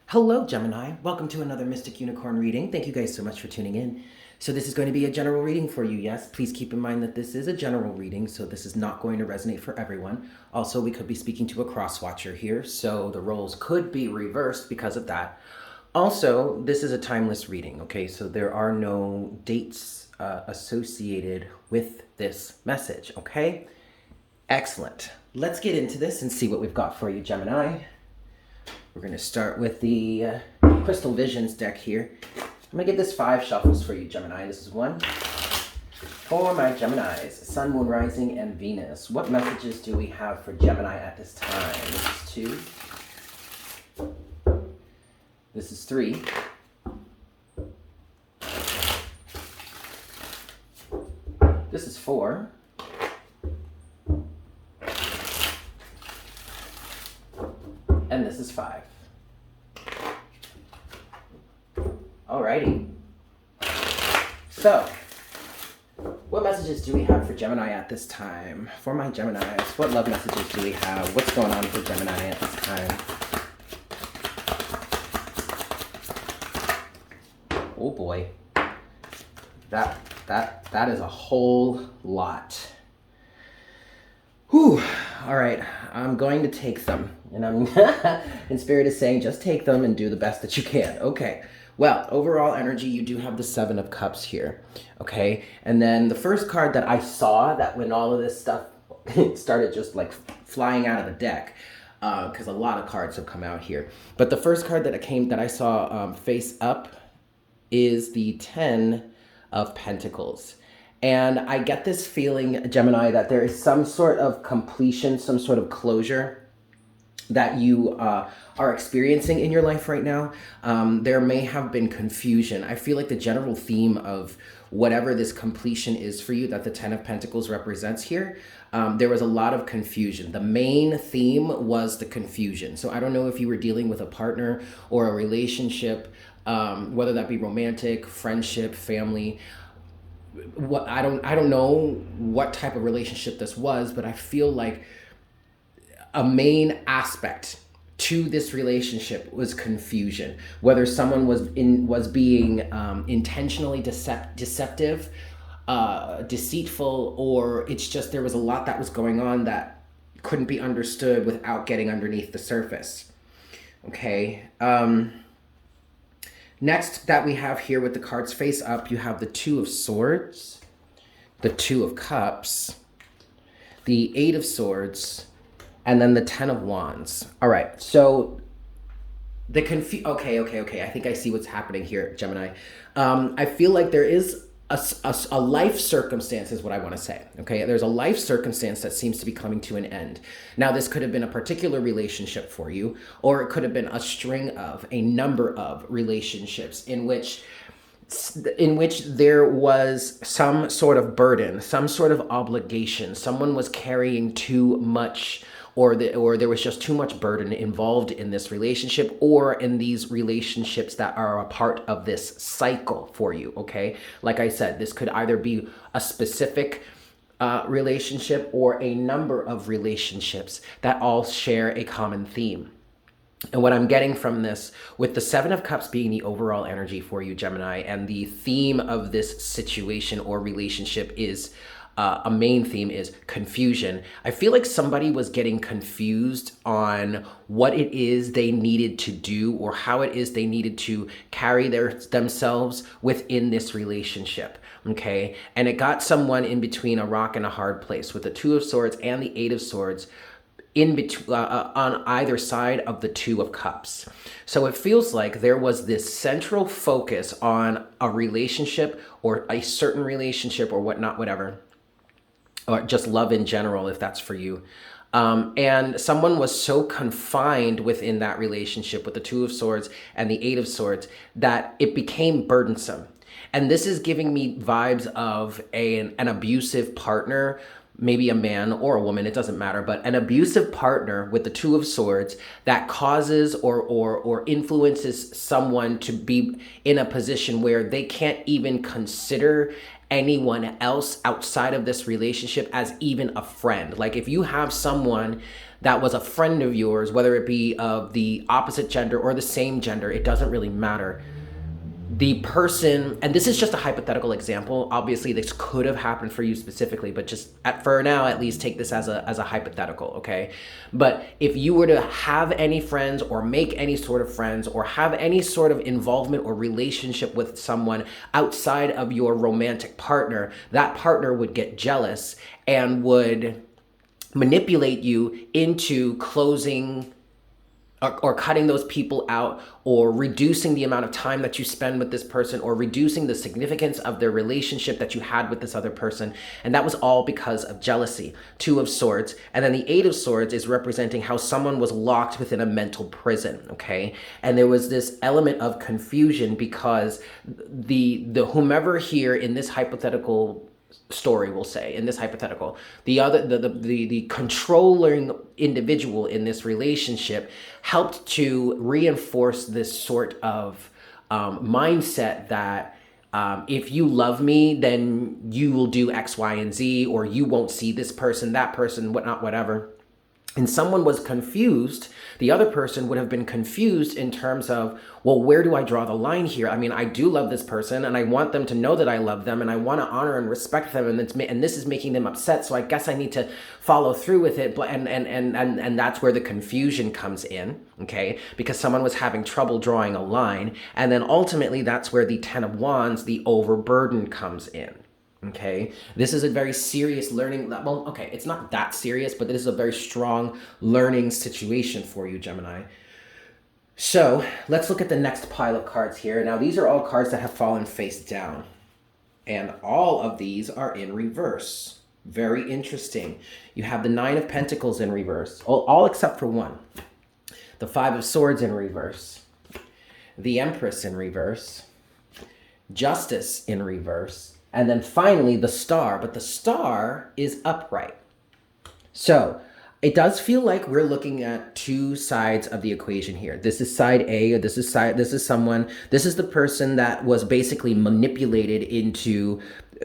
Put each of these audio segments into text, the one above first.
Hello, Gemini. Welcome to another Mystic Unicorn reading. Thank you guys so much for tuning in. So this is going to be a general reading for you, yes? Please keep in mind that this is a general reading, so this is not going to resonate for everyone. Also, we could be speaking to a cross-watcher here, so the roles could be reversed because of that. Also, this is a timeless reading, okay? So there are no dates associated with this message, okay? Excellent. Let's get into this and see what we've got for you, Gemini. We're going to start with the Crystal Visions deck here. I'm going to give this 5 shuffles for you, Gemini. This is 1 for my Geminis, Sun, Moon, Rising, and Venus. What messages do we have for Gemini at this time? This is 2. This is 3. This is 4. And this is 5. Alrighty. So, what messages do we have for Gemini at this time? For my Geminis, what love messages do we have? What's going on for Gemini at this time? Oh boy. That is a whole lot. Whew. All right, I'm going to take them. And I'm in spirit is saying, just take them and do the best that you can. Okay. Well, overall energy, you do have the 7 of Cups here. Okay. And then the first card that I saw, that when all of this stuff started just like flying out of the deck, because a lot of cards have come out here. But the first card that I saw face up is the 10 of Pentacles. And I get this feeling, Gemini, that there is some sort of completion, some sort of closure that you are experiencing in your life right now. There may have been confusion. I feel like the general theme of whatever this completion is for you that the 10 of Pentacles represents here, there was a lot of confusion. The main theme was the confusion. So I don't know if you were dealing with a partner or a relationship, whether that be romantic, friendship, family. I don't know what type of relationship this was, but I feel like a main aspect to this relationship was confusion. Whether someone was being intentionally deceptive, deceitful, or it's just there was a lot that was going on that couldn't be understood without getting underneath the surface. Okay. Next that we have here with the cards face up, you have the 2 of Swords, the 2 of Cups, the 8 of Swords, and then the 10 of Wands. All right, so the okay. I think I see what's happening here, Gemini. I feel like there is a life circumstance is what I want to say, okay? There's a life circumstance that seems to be coming to an end. Now, this could have been a particular relationship for you, or it could have been a number of relationships in which there was some sort of burden, some sort of obligation. Someone was carrying too much, or there was just too much burden involved in this relationship or in these relationships that are a part of this cycle for you, okay? Like I said, this could either be a specific relationship or a number of relationships that all share a common theme. And what I'm getting from this, with the 7 of Cups being the overall energy for you, Gemini, and the theme of this situation or relationship is, a main theme is confusion. I feel like somebody was getting confused on what it is they needed to do or how it is they needed to carry themselves within this relationship. Okay. And it got someone in between a rock and a hard place with the 2 of Swords and the 8 of Swords in between, on either side of the 2 of Cups. So it feels like there was this central focus on a relationship or a certain relationship or whatnot, whatever, or just love in general, if that's for you. And someone was so confined within that relationship with the 2 of Swords and the 8 of Swords that it became burdensome. And this is giving me vibes of an abusive partner, maybe a man or a woman, it doesn't matter, but an abusive partner with the 2 of Swords that causes or influences someone to be in a position where they can't even consider anyone else outside of this relationship as even a friend. Like if you have someone that was a friend of yours, whether it be of the opposite gender or the same gender, it doesn't really matter. The person, and this is just a hypothetical example, obviously this could have happened for you specifically, but just for now at least take this as a hypothetical, okay? But if you were to have any friends or make any sort of friends or have any sort of involvement or relationship with someone outside of your romantic partner, that partner would get jealous and would manipulate you into closing or cutting those people out, or reducing the amount of time that you spend with this person, or reducing the significance of their relationship that you had with this other person. And that was all because of jealousy. Two of Swords. And then the Eight of Swords is representing how someone was locked within a mental prison, okay? And there was this element of confusion because the whomever here in this hypothetical story, will say, in this hypothetical, the controlling individual in this relationship helped to reinforce this sort of mindset that if you love me, then you will do X, Y, and Z, or you won't see this person, that person, whatnot, whatever. And someone was confused, the other person would have been confused in terms of, well, where do I draw the line here? I mean, I do love this person and I want them to know that I love them and I want to honor and respect them, and this is making them upset, so I guess I need to follow through with it. But and that's where the confusion comes in, okay? Because someone was having trouble drawing a line, and then ultimately that's where the Ten of Wands, the overburden, comes in. Okay, this is a very serious learning. Well, okay, it's not that serious, but this is a very strong learning situation for you, Gemini. So let's look at the next pile of cards here. Now, these are all cards that have fallen face down, and all of these are in reverse. Very interesting. You have the Nine of Pentacles in reverse, all except for one. The Five of Swords in reverse. The Empress in reverse. Justice in reverse. And then finally, the Star, but the Star is upright. So it does feel like we're looking at two sides of the equation here. This is side A, or this is the person that was basically manipulated into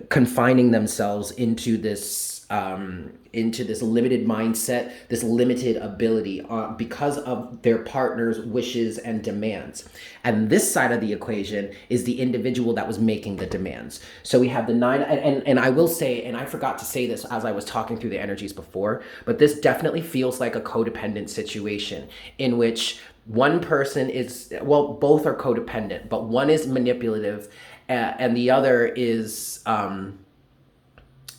confining themselves into this limited mindset, this limited ability because of their partner's wishes and demands. And this side of the equation is the individual that was making the demands. So we have the Nine, and I will say, and I forgot to say this as I was talking through the energies before, but this definitely feels like a codependent situation in which one person is, well, both are codependent, but one is manipulative and the other is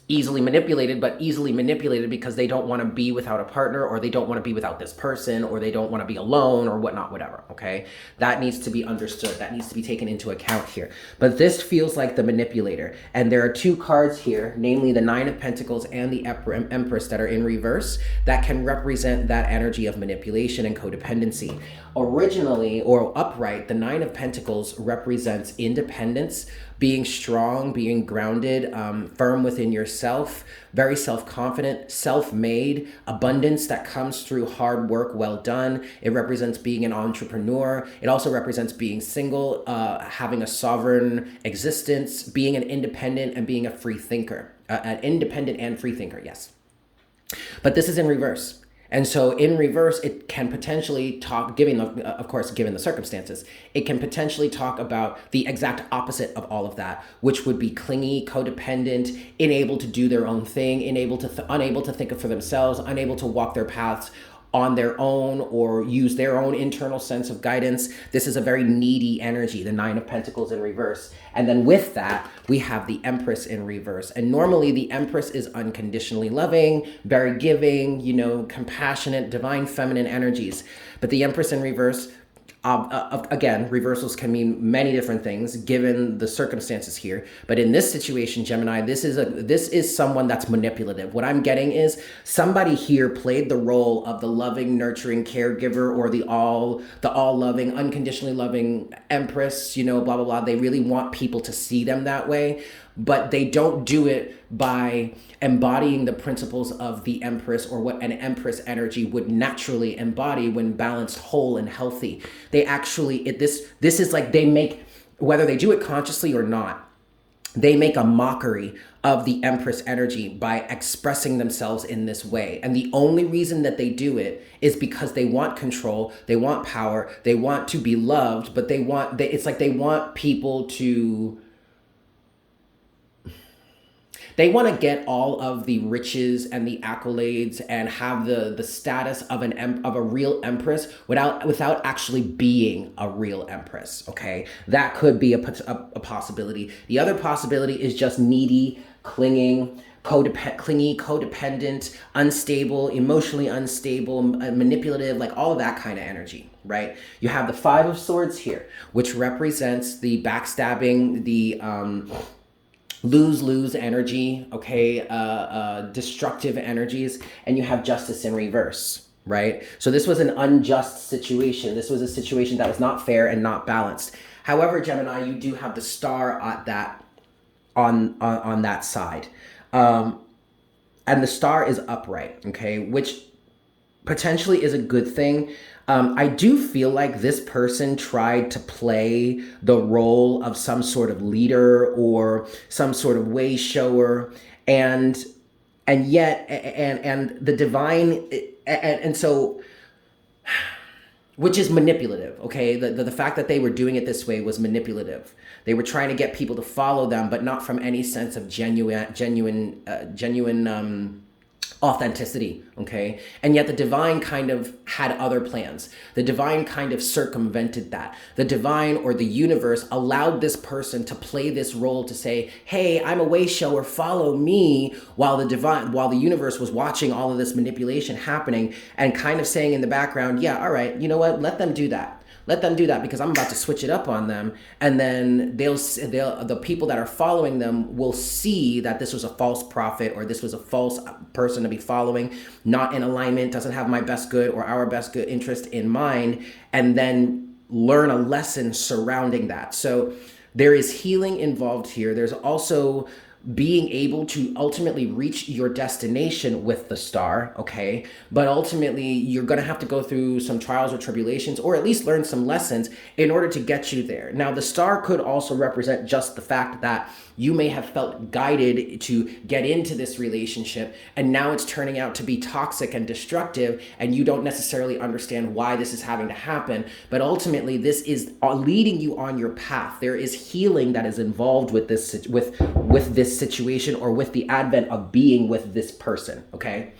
easily manipulated, but easily manipulated because they don't want to be without a partner, or they don't want to be without this person, or they don't want to be alone, or whatnot, whatever, okay? That needs to be understood. That needs to be taken into account here. But this feels like the manipulator. And there are two cards here, namely the Nine of Pentacles and the Empress, that are in reverse, that can represent that energy of manipulation and codependency. Originally, or upright, the Nine of Pentacles represents independence, being strong, being grounded, firm within yourself, very self-confident, self-made, abundance that comes through hard work well done. It represents being an entrepreneur. It also represents being single, having a sovereign existence, being an independent, and being a free thinker. An independent and free thinker, yes. But this is in reverse. And so in reverse, it can potentially talk, given the circumstances, it can potentially talk about the exact opposite of all of that, which would be clingy, codependent, unable to do their own thing, unable to think for themselves, unable to walk their paths on their own or use their own internal sense of guidance. This is a very needy energy, the Nine of Pentacles in reverse. And then with that, we have the Empress in reverse. And normally the Empress is unconditionally loving, very giving, compassionate, divine feminine energies. But the Empress in reverse, again, reversals can mean many different things given the circumstances here. But in this situation, Gemini, this is someone that's manipulative. What I'm getting is somebody here played the role of the loving, nurturing caregiver, or the all loving, unconditionally loving Empress, blah, blah, blah. They really want people to see them that way, but they don't do it by embodying the principles of the Empress, or what an Empress energy would naturally embody when balanced, whole, and healthy. They actually, this is like they make, whether they do it consciously or not, they make a mockery of the Empress energy by expressing themselves in this way. And the only reason that they do it is because they want control, they want power, they want to be loved, but it's like they want people to, they want to get all of the riches and the accolades and have the status of a real empress without actually being a real empress. Okay, that could be a possibility. The other possibility is just needy, clinging, codependent, unstable, emotionally unstable, manipulative, like all of that kind of energy, right? You have the Five of Swords here, which represents the backstabbing, the lose-lose energy, okay, destructive energies, and you have Justice in reverse, right? So this was an unjust situation. This was a situation that was not fair and not balanced. However, Gemini, you do have the star at that on that side, and the star is upright, okay, which potentially is a good thing. I do feel like this person tried to play the role of some sort of leader or some sort of way shower, and yet the divine, and so, which is manipulative. Okay, the fact that they were doing it this way was manipulative. They were trying to get people to follow them, but not from any sense of genuine authenticity, okay? And yet the divine kind of had other plans. The divine kind of circumvented that. The divine or the universe allowed this person to play this role to say, hey, I'm a way shower, follow me, while the universe was watching all of this manipulation happening and kind of saying in the background, yeah, all right, you know what? Let them do that. Let them do that because I'm about to switch it up on them, and then the people that are following them will see that this was a false prophet or this was a false person to be following, not in alignment, doesn't have my best good or our best good interest in mind, and then learn a lesson surrounding that. So there is healing involved here. There's also being able to ultimately reach your destination with the star, okay? But ultimately, you're gonna have to go through some trials or tribulations, or at least learn some lessons in order to get you there. Now, the star could also represent just the fact that you may have felt guided to get into this relationship, and now it's turning out to be toxic and destructive, and you don't necessarily understand why this is having to happen. But ultimately, this is leading you on your path. There is healing that is involved with this situation, or with the advent of being with this person, okay?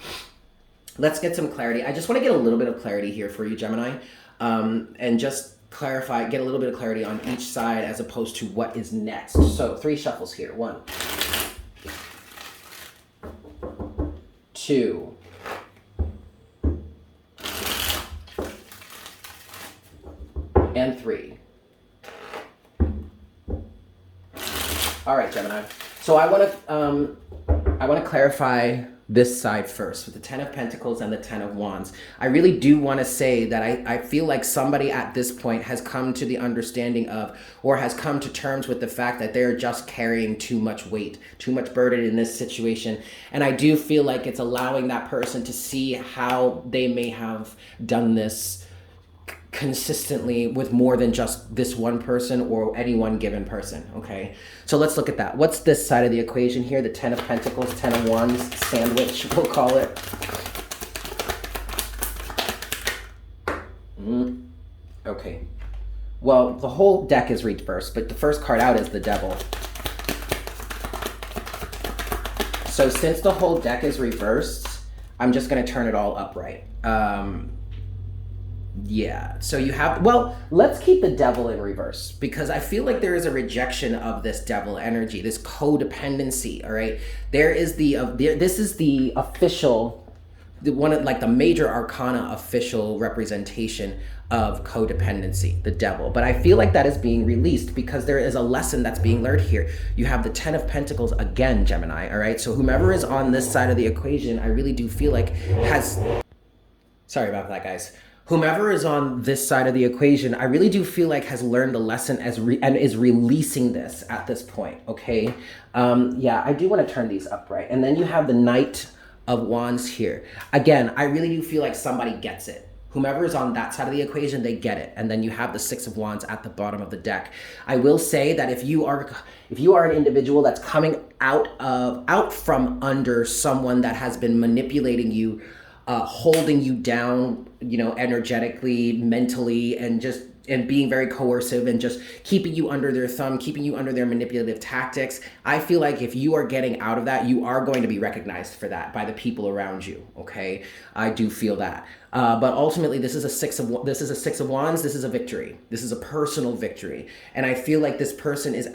Let's get some clarity. I just want to get a little bit of clarity here for you, Gemini, and just get a little bit of clarity on each side as opposed to what is next. So 3 shuffles here. 1, 2, and 3. All right, Gemini. So I want to clarify this side first with the 10 of Pentacles and the 10 of Wands. I really do want to say that I feel like somebody at this point has come to the understanding of, or has come to terms with the fact that they're just carrying too much weight, too much burden in this situation. And I do feel like it's allowing that person to see how they may have done this consistently with more than just this one person or any one given person, okay? So let's look at that. What's this side of the equation here? The 10 of Pentacles, 10 of Wands, sandwich, we'll call it. Okay. Well, the whole deck is reversed, but the first card out is the Devil. So since the whole deck is reversed, I'm just going to turn it all upright. Yeah, so you have, well, let's keep the Devil in reverse, because I feel like there is a rejection of this Devil energy, this codependency, all right? There is this is the official, one of like the major arcana official representation of codependency, the Devil. But I feel like that is being released because there is a lesson that's being learned here. You have the 10 of Pentacles again, Gemini, all right? So whomever is on this side of the equation, I really do feel like sorry about that, guys. Whomever is on this side of the equation, I really do feel like has learned the lesson and is releasing this at this point, okay? Yeah, I do want to turn these upright. And then you have the Knight of Wands here. Again, I really do feel like somebody gets it. Whomever is on that side of the equation, they get it. And then you have the Six of Wands at the bottom of the deck. I will say that if you are an individual that's coming out from under someone that has been manipulating you, holding you down, energetically, mentally, and being very coercive and just keeping you under their thumb, keeping you under their manipulative tactics. I feel like if you are getting out of that, you are going to be recognized for that by the people around you. Okay, I do feel that. But ultimately, this is a Six of Wands. This is a victory. This is a personal victory, and I feel like this person is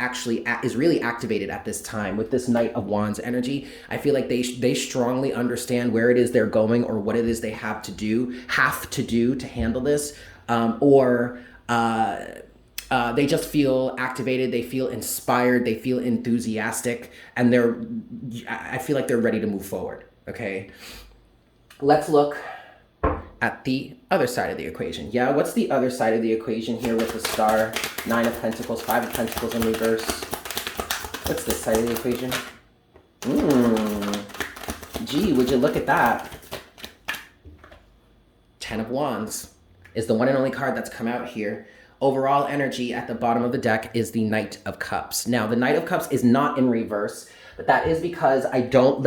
really activated at this time with this Knight of Wands energy. I feel like they strongly understand where it is they're going or what it is they have to do to handle this, or they just feel activated, they feel inspired, they feel enthusiastic, and I feel like they're ready to move forward. Okay, let's look at the other side of the equation. Yeah, what's the other side of the equation here with the Star, Nine of Pentacles, Five of Pentacles in reverse? What's this side of the equation? Gee, would you look at that? Ten of Wands is the one and only card that's come out here. Overall energy at the bottom of the deck is the Knight of Cups. Now, the Knight of Cups is not in reverse, but that is because I don't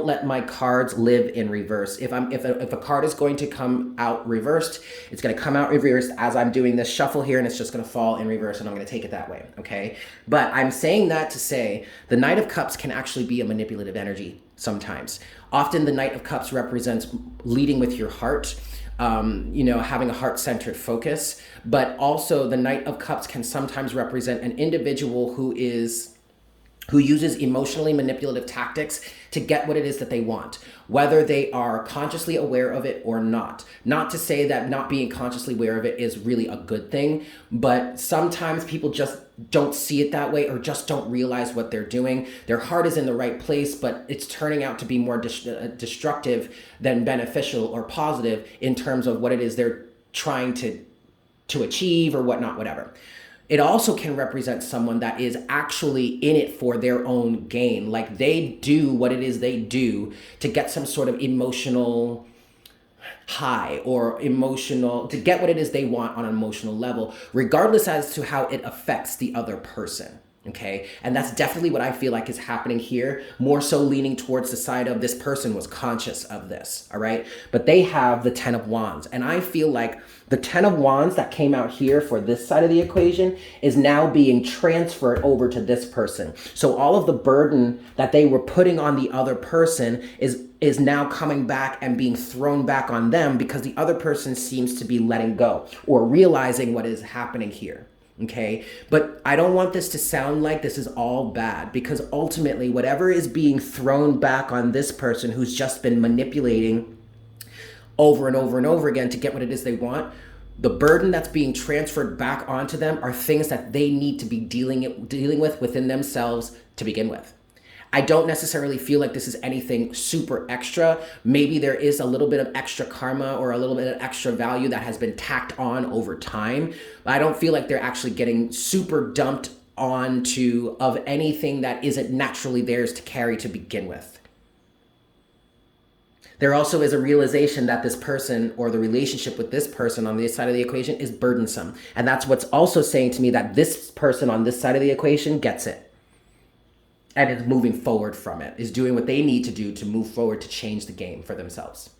let my cards live in reverse. If a card is going to come out reversed, it's going to come out reversed as I'm doing this shuffle here, and it's just going to fall in reverse, and I'm going to take it that way, okay? But I'm saying that to say the Knight of Cups can actually be a manipulative energy sometimes. Often the Knight of Cups represents leading with your heart, having a heart-centered focus, but also the Knight of Cups can sometimes represent an individual who uses emotionally manipulative tactics to get what it is that they want, whether they are consciously aware of it or not. Not to say that not being consciously aware of it is really a good thing, but sometimes people just don't see it that way or just don't realize what they're doing. Their heart is in the right place, but it's turning out to be more destructive than beneficial or positive in terms of what it is they're trying to achieve or whatnot, whatever. It also can represent someone that is actually in it for their own gain. Like they do what it is they do to get some sort of emotional high or to get what it is they want on an emotional level, regardless as to how it affects the other person. Okay, and that's definitely what I feel like is happening here, more so leaning towards the side of this person was conscious of this, all right? But they have the Ten of Wands, and I feel like the Ten of Wands that came out here for this side of the equation is now being transferred over to this person. So all of the burden that they were putting on the other person is now coming back and being thrown back on them because the other person seems to be letting go or realizing what is happening here. Okay, but I don't want this to sound like this is all bad, because ultimately whatever is being thrown back on this person who's just been manipulating over and over and over again to get what it is they want, the burden that's being transferred back onto them are things that they need to be dealing with within themselves to begin with. I don't necessarily feel like this is anything super extra. Maybe there is a little bit of extra karma or a little bit of extra value that has been tacked on over time. But I don't feel like they're actually getting super dumped onto of anything that isn't naturally theirs to carry to begin with. There also is a realization that this person or the relationship with this person on this side of the equation is burdensome. And that's what's also saying to me that this person on this side of the equation gets it. And is moving forward from it, is doing what they need to do to move forward to change the game for themselves.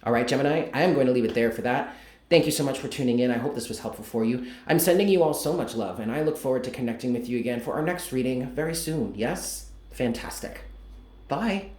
All right, Gemini, I am going to leave it there for that. Thank you so much for tuning in. I hope this was helpful for you. I'm sending you all so much love, and I look forward to connecting with you again for our next reading very soon. Yes? Fantastic. Bye.